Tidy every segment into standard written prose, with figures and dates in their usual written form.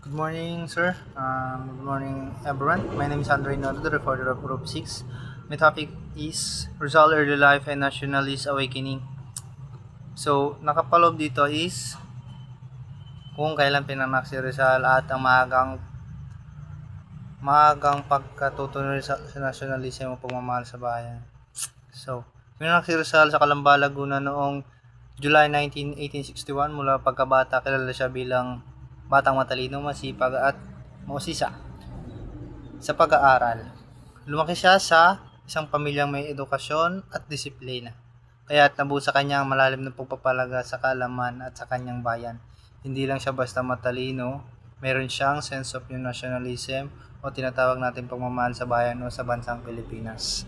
Good morning, sir. Good morning, everyone. My name is Andre Nodo, the recorder of Group 6. My topic is Rizal Early Life and Nationalist Awakening. So, nakapalob dito is kung kailan pinanganak si Rizal at ang maagang pagkatutunan sa nationalism o pagmamahal sa bayan. So, pinanganak si Rizal sa Calamba, Laguna noong July 19, 1861. Mula pagkabata, kilala siya bilang batang matalino, masipag at mausisa sa pag-aaral. Lumaki siya sa isang pamilyang may edukasyon at disiplina. Kaya't nabuo sa kanya ang malalim na pagpapalaga sa kaalaman at sa kanyang bayan. Hindi lang siya basta matalino, meron siyang sense of nationalism o tinatawag natin pagmamahal sa bayan o sa bansang Pilipinas.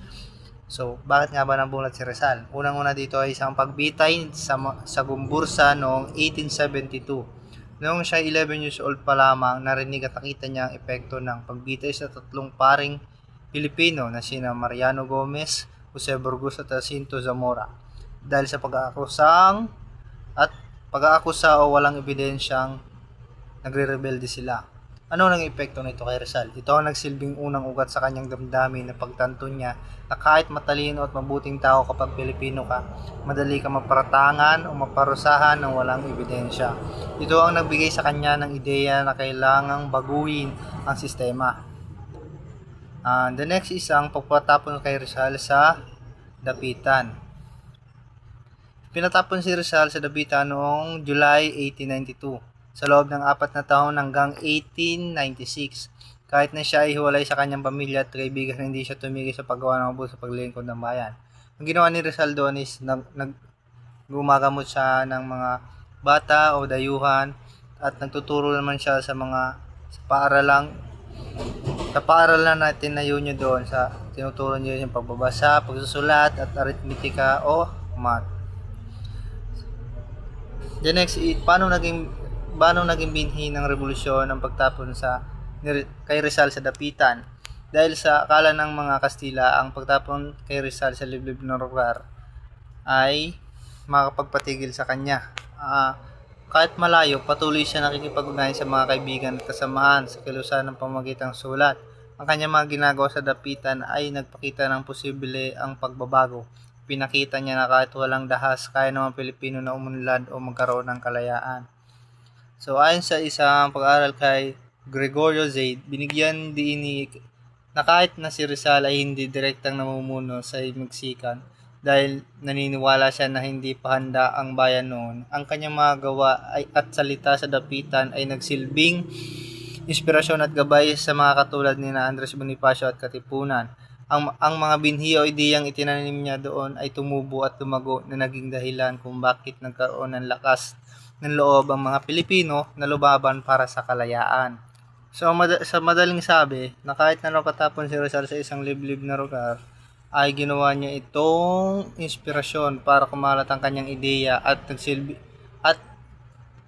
So, bakit nga ba nabulat si Rizal? Unang-una dito ay isang pagbitay sa Gumbursa noong 1872. Noong siya 11 years old pa lamang, narinig at nakita niya ang epekto ng pagbitay sa tatlong paring Pilipino na sina Mariano Gomez, Jose Burgos at Jacinto Zamora. Dahil sa pag-aakusa o walang ebidensyang nagre-rebelde sila. Ano nang epekto nito kay Rizal? Ito ang nagsilbing unang ugat sa kanyang damdamin na pagtanto niya na kahit matalino at mabuting tao kapag Pilipino ka, madali ka maparatangan o maparusahan ng walang ebidensya. Ito ang nagbigay sa kanya ng ideya na kailangang baguhin ang sistema. The next is ang pagpatapon kay Rizal sa Dapitan. Pinatapon si Rizal sa Dapitan noong July 1892. Sa loob ng 4 na taon hanggang 1896. Kahit na siya ay hiwalay sa kanyang pamilya at kaibigan, hindi siya tumigil sa paggawa ng mabuti sa paglilingkod ng bayan. Ang ginawa ni Rizal doon is gumagamot siya ng mga bata o dayuhan at nagtuturo naman siya sa paaralan na tinayo niya doon. Tinuturo niya yung pagbabasa, pagsusulat at aritmetika o math. The next is paano naging binhi ng revolusyon ang pagtapon kay Rizal sa Dapitan. Dahil sa akala ng mga Kastila, ang pagtapon kay Rizal sa liblib na lugar ay makakapagpatigil sa kanya. Kahit malayo, patuloy siya nakikipag-ugnayan sa mga kaibigan at kasamahan sa kilusan ng pamamagitan ng sulat. Ang kanyang mga ginagawa sa Dapitan ay nagpakita ng posible ang pagbabago. Pinakita niya na kahit walang dahas, kaya ng mga Pilipino na umunlad o magkaroon ng kalayaan. So, ayon sa isang pag-aaral kay Gregorio Zaid, binigyan din na kahit na si Rizal ay hindi direktang namumuno sa Mexican dahil naniniwala siya na hindi pa handa ang bayan noon, ang kanyang mga gawa at salita sa Dapitan ay nagsilbing inspirasyon at gabay sa mga katulad ni Andres Bonifacio at Katipunan. Ang mga binhi o ideyang itinanim niya doon ay tumubo at tumago na naging dahilan kung bakit nagkaroon ng lakas ng loob ang mga Pilipino na lumaban para sa kalayaan. So, sa madaling sabi, na kahit na napatapon si Rizal sa isang liblib na lugar, ay ginawa niya itong inspirasyon para kumalat ang kanyang ideya at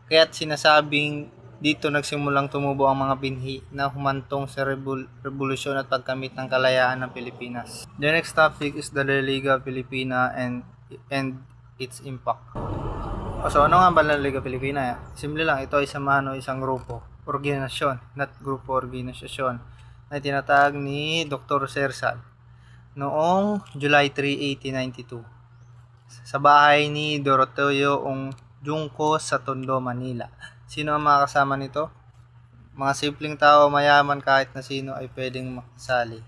kaya't sinasabing dito nagsimulang tumubo ang mga binhi na humantong sa revolusyon at pagkamit ng kalayaan ng Pilipinas. The next topic is the Liga Filipina and its impact. So, ano nga ba ang Liga Pilipina? Simple lang, ito ay samahan o isang organisasyon, not grupo, organisasyon, na tinatag ni Dr. Sersal noong July 3, 1892 sa bahay ni Doroteo Junco sa Tondo, Manila. Sino ang mga kasama nito? Mga simpleng tao, mayaman, kahit na sino ay pwedeng makasali.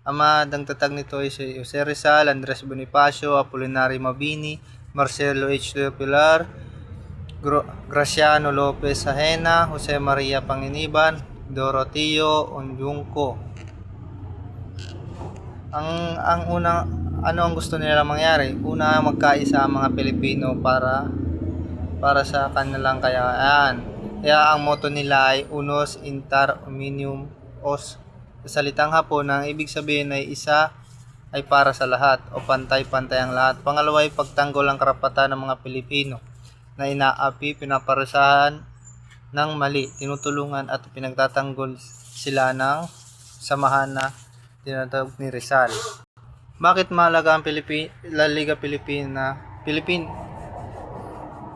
Ang mga dangtatag nito ay si Jose Rizal, Andres Bonifacio, Apolinario Mabini, Marcelo H. Pilar, Graciano Lopez Sahena, Jose Maria Panginiban, Doroteo Onjungco. Ano ang gusto nila mangyari? Una, magkaisa ang mga Pilipino para sa kanilang kayaan. Kaya ang motto nila ay Unos Inter Omnium Os. Sa salitang Hapon, ang ibig sabihin ay isa ay para sa lahat o pantay-pantay ang lahat. Pangalawa ay pagtanggol ang karapatan ng mga Pilipino na inaapi, pinaparusahan ng mali, tinutulungan at pinagtatanggol sila ng samahan na tinatawag ni Rizal. Bakit mahalaga ang La Liga Pilipina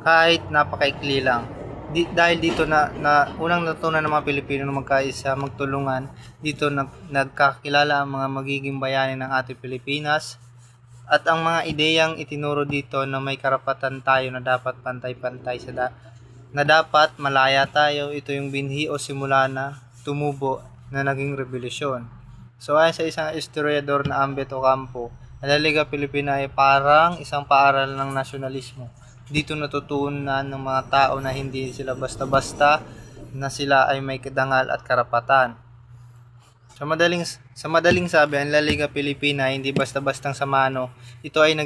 kahit napakaikli lang? dahil dito na unang natutunan ng mga Pilipino na magkaisa, magtulungan, dito nagkakilala ang mga magiging bayani ng ating Pilipinas, at ang mga ideyang itinuro dito na may karapatan tayo na dapat pantay-pantay na dapat malaya tayo, ito yung binhi o simula na tumubo na naging revolusyon. So ayon sa isang historiador na Ambet Ocampo, ang Liga Pilipina ay parang isang paaral ng nasyonalismo. Dito natutunan ng mga tao na hindi sila basta-basta, na sila ay may kadangal at karapatan. Sa madaling sabi, ang La Liga Pilipina hindi basta-bastang samano. Ito ay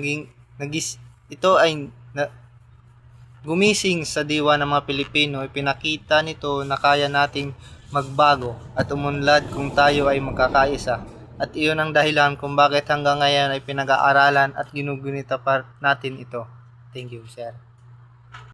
gumising sa diwa ng mga Pilipino. Ipinakita nito na kaya nating magbago at umunlad kung tayo ay magkakaisa. At iyon ang dahilan kung bakit hanggang ngayon ay pinag-aaralan at ginugunita pa natin ito. Thank you, sir.